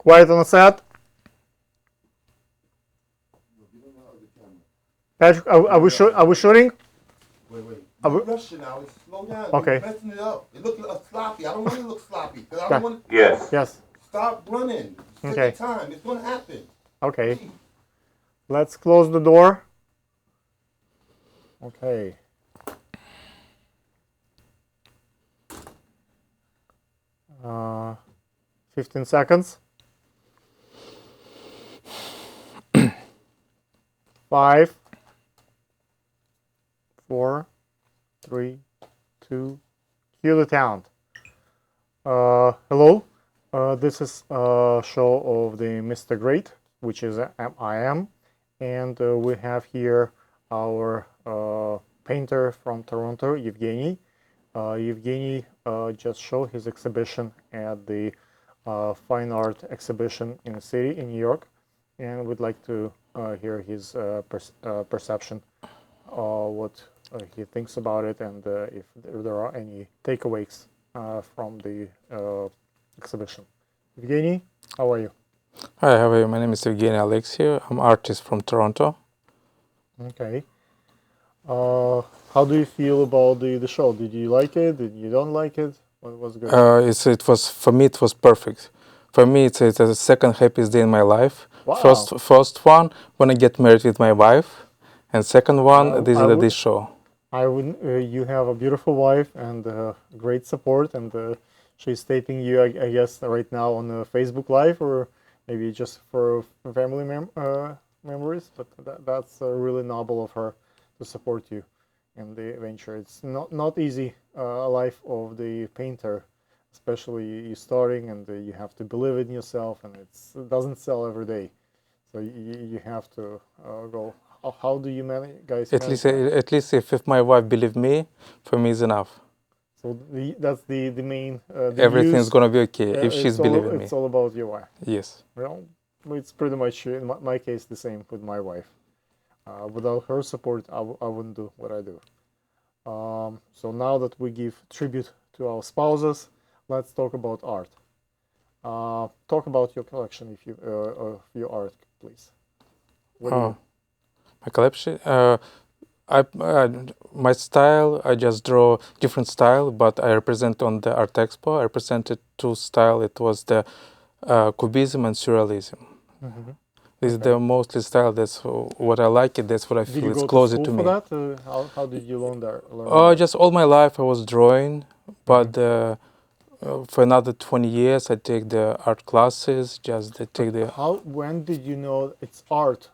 Quiet on the set. Patrick, are we shooting? Wait. Are we- You're rushing, Alex. Slow down. Okay. You're messing it up. It looks sloppy. I don't want to look sloppy. Cause I Okay. don't want. Yes. Yes. Stop running. Take Okay. your time. It's gonna happen. Okay. Please. Let's close the door. Okay. Uh, 15 seconds. 5, 4, 3, 2. Cue the count. Hello. This is a show of the Mr. Great, which is I am, and we have here our painter from Toronto, Evgeny. Evgeny just showed his exhibition at the fine art exhibition in the city in New York, and we'd like to hear his perception, what he thinks about it, and if there are any takeaways from the exhibition. Evgeny, how are you? Hi, how are you? My name is Evgeny Alexei. I'm artist from Toronto. Okay. How do you feel about the show? Did you like it? Did you don't like it? What was good? It was for me. It was perfect. For me, it's the second happiest day in my life. Wow. First one when I get married with my wife, and second one this show. I wouldn't. You have a beautiful wife and great support, and she's taping you, I guess, right now on Facebook Live, or maybe just for family memories. But that's really noble of her to support you in the venture. It's not easy life of the painter, especially you starting, and you have to believe in yourself, and it doesn't sell every day. So you have to go. How do you manage, guys? At least if my wife believe me, for me is enough. So that's the main. Everything's gonna be okay if she's believing me. It's all about your wife. Yes. Well, it's pretty much in my case the same with my wife. Without her support, I wouldn't do what I do. So now that we give tribute to our spouses, let's talk about art. Talk about your collection, if you your art, please. My collection. My style. I just draw different style, but I represent on the art expo. I represented two style. It was the cubism and surrealism. Mm-hmm. This is the mostly style. That's what I like it. That's what I feel. It's closer to me. Did you go to school for that? How did you learn that? Just all my life I was drawing, but for another 20 years I take the art classes. When did you know it's art,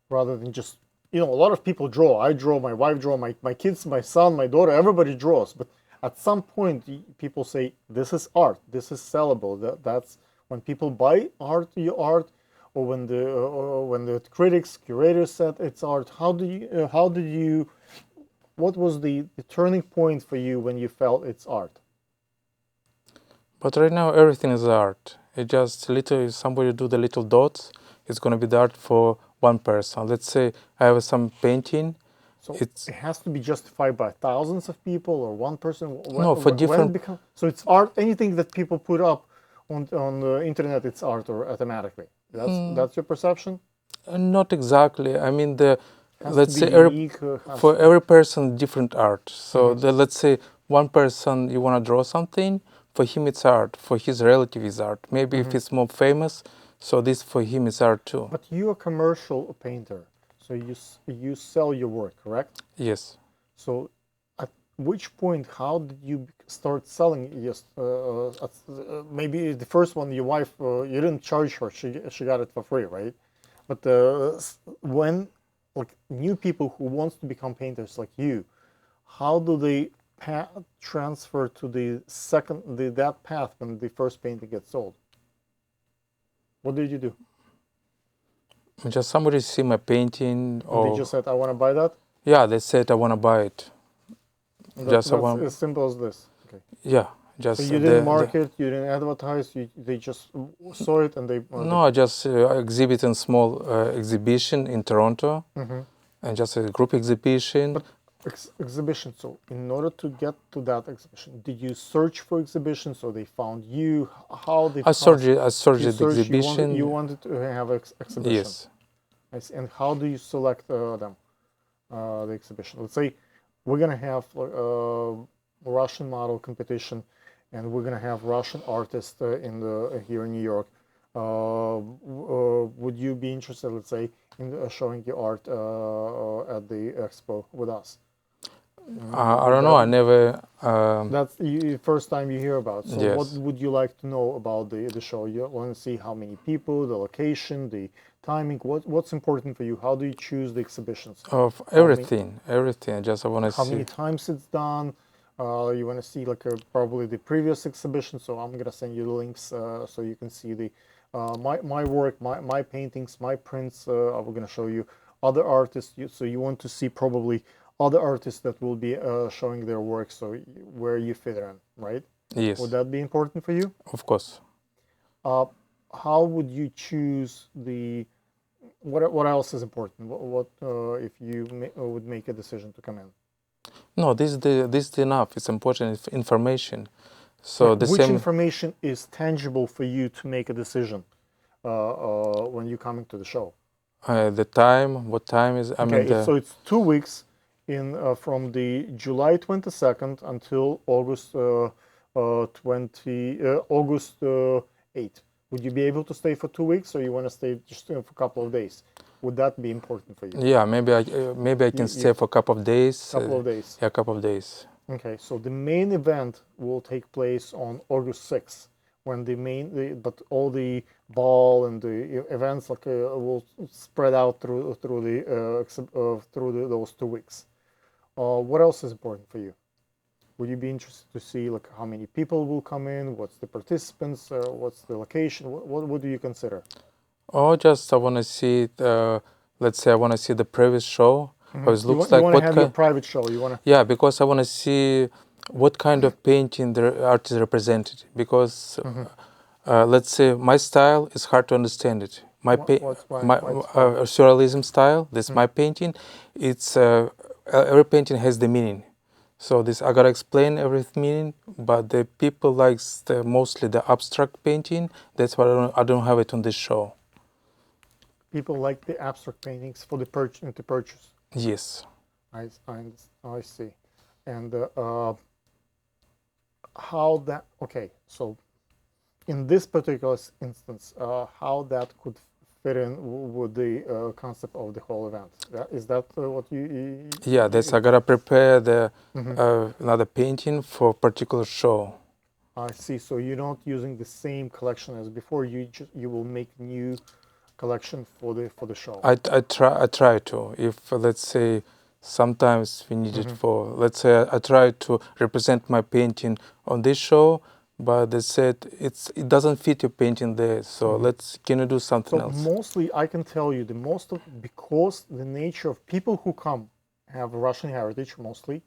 rather than just, a lot of people draw. I draw. My wife draw. My kids, my son, my daughter. Everybody draws. But at some point, people say this is art. This is sellable. That's when people buy your art. Or when the critics, curators said it's art. What was the turning point for you when you felt it's art? But right now everything is art. It just somebody do the little dots, it's gonna be the art for one person. Let's say I have some painting. So it has to be justified by thousands of people or one person. So it's art. Anything that people put up on the internet, it's art or automatically. That's your perception? Not exactly. I mean, let's say for every person different art. So let's say one person you want to draw something, for him it's art. For his relative is art. Maybe if it's more famous, so this for him is art too. But you're a commercial painter, so you sell your work, correct? Yes. So at which point, how did you start selling? Yes, maybe the first one, your wife, you didn't charge her; she got it for free, right? But when new people who wants to become painters like you, how do they transfer to that path when the first painting gets sold? What did you do? Just somebody see my painting, or they just said, "I want to buy that." Yeah, they said, "I want to buy it." That's as simple as this. Okay. Yeah, just. So you didn't market, you didn't advertise. They just saw it and they. No, I just exhibit in small exhibition in Toronto, and just a group exhibition. But exhibition. So in order to get to that exhibition, did you search for exhibitions or they found you? How the I searched, process? I searched You the searched. exhibition. You wanted to have an exhibition. Yes. I see. And how do you select them? The exhibition. Let's say we're gonna have Russian model competition, and we're gonna have Russian artists in the here in New York. Would you be interested, let's say, in showing your art at the expo with us? I don't know. I never. That's the first time you hear about. So what Yes. would you like to know about the show? You want to see how many people, the location, the timing. What's important for you? How do you choose the exhibitions? Of How many, everything. I want to how see. many times it's done? You want to see like probably the previous exhibition. So I'm gonna send you the links so you can see the my work, my paintings, my prints. I'm gonna show you other artists. So you want to see probably other artists that will be showing their work. So where you fit in, right? Would Yes, that be important for you? of course. How would you choose the what else is important? What if you would make a decision to come in? No, this is enough. It's important information. So Right. the Which same. information is tangible for you to make a decision when you're coming to the show? The time. What time is? I mean Okay, the. so it's 2 weeks in from the July 22nd until August 8th. Would you be able to stay for 2 weeks, or you want to stay just for a couple of days? Would that be important for you? Yeah, maybe I can stay for a couple of days. Couple of days. Yeah, a couple of days. Okay, so the main event will take place on August 6th, when but all the ball and the events will spread out through those 2 weeks. What else is important for you? Would you be interested to see like how many people will come in? What's the participants? What's the location? What do you consider? Or just I want to see. Let's say I want to see the previous show. How it You looks want you like. want to What have your kind? private show. You want to. Yeah, because I want to see what kind of painting the art is represented. Because let's say my style is hard to understand it. My surrealism style. That's my painting. It's every painting has the meaning. So this I gotta explain every meaning. But the people likes mostly the abstract painting. That's why I don't have it on this show. People like the abstract paintings for the purchase. Yes. I see. And how that, okay, so in this particular instance, how that could fit in with the concept of the whole event? Is that what you Yeah, that's I gotta prepare the another painting for particular show. I see. So you're not using the same collection as before. You will make new collection for the show. I try to. If let's say sometimes we need it for, let's say I try to represent my painting on this show, but they said it doesn't fit your painting there. So can you do something So else? mostly, I can tell you because the nature of people who come have Russian heritage mostly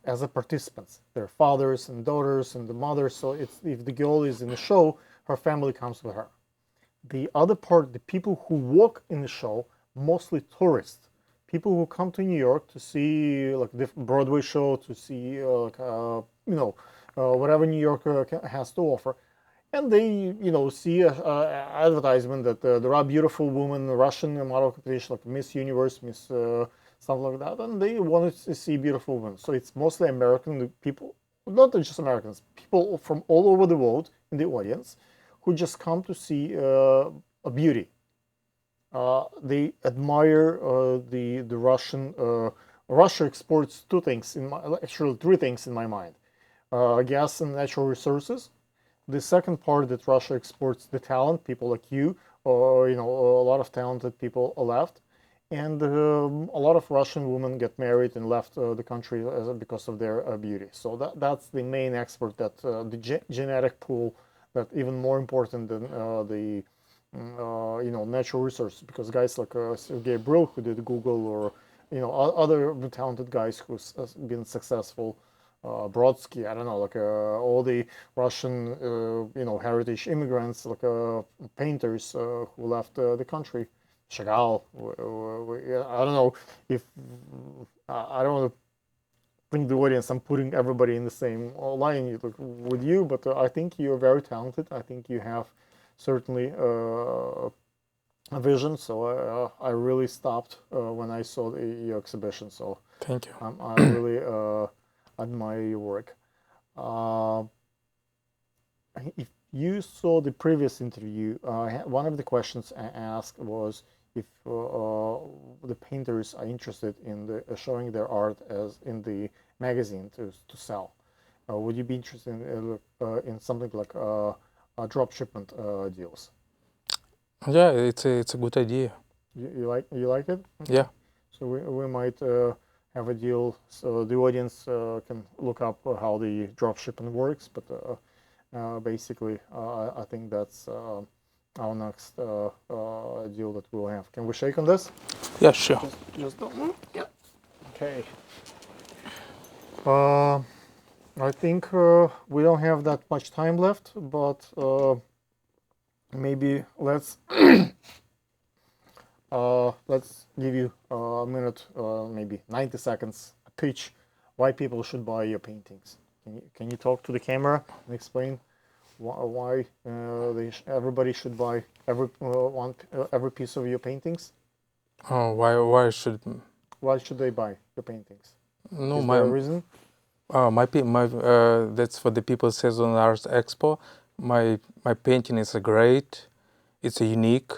as a participants. Their fathers and daughters and the mothers. So if the girl is in the show, her family comes with her. The other part, the people who walk in the show, mostly tourists, people who come to New York to see like the Broadway show, to see whatever New York has to offer, and they see a advertisement that there are beautiful women, Russian model competition like Miss Universe, Miss something like that, and they wanted to see beautiful women. So it's mostly American people, not just Americans, people from all over the world in the audience who just come to see a beauty. They admire the Russian. Russia exports actually three things in my mind: gas and natural resources. The second part, that Russia exports the talent, people like you, or a lot of talented people left, and a lot of Russian women get married and left the country because of their beauty. So that's the main export, that the genetic pool, that even more important than the natural resources, because guys like Sergey Brill, who did Google, or other talented guys who's been successful, Brodsky, I don't know, like all the Russian heritage immigrants, like painters who left the country. Chagall. I don't know if I don't want to think the audience. I'm putting everybody in the same line with you, but I think you're very talented. I think you have certainly a vision. So I really stopped when I saw your exhibition. So Thank you. I really admire your work. If you saw the previous interview, one of the questions I asked was if the painters are interested in showing their art as in the magazine to sell. Would you be interested in something like drop shipment deals? Yeah, it's a good idea. You like it? Okay. Yeah. So we might have a deal so the audience can look up how the drop shipping works, but basically I think that's our next deal that we'll have. Can we shake on this? Yeah, sure. Just don't move. Yeah. Okay. I think we don't have that much time left, but maybe let's give you a minute, maybe 90 seconds, a pitch why people should buy your paintings. Can you talk to the camera and explain why everybody should buy every piece of your paintings? Oh, why should they buy your paintings? no Is my there a reason? That's what the people says on Art Expo. My painting is great. It's a unique.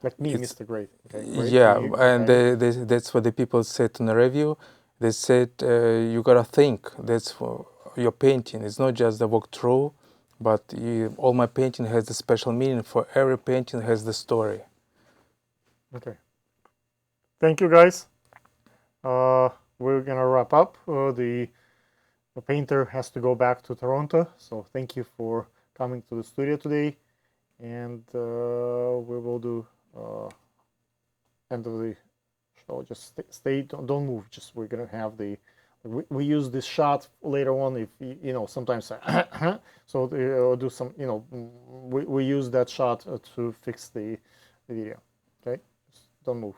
Like me, It's, Mr. Great. Okay, great. yeah, Unique, and okay. that's what the people said in the review. They said you gotta think. That's for your painting. It's not just the walkthrough, but all my painting has a special meaning. For every painting has the story. Okay. Thank you, guys. We're gonna wrap up. The painter has to go back to Toronto, so thank you for coming to the studio today, and we will do end of the show. Just stay, don't move. Just we're gonna have the we use this shot later on if you know sometimes so do some we use that shot to fix the video. Okay, just don't move.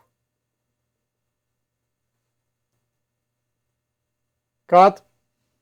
Cut.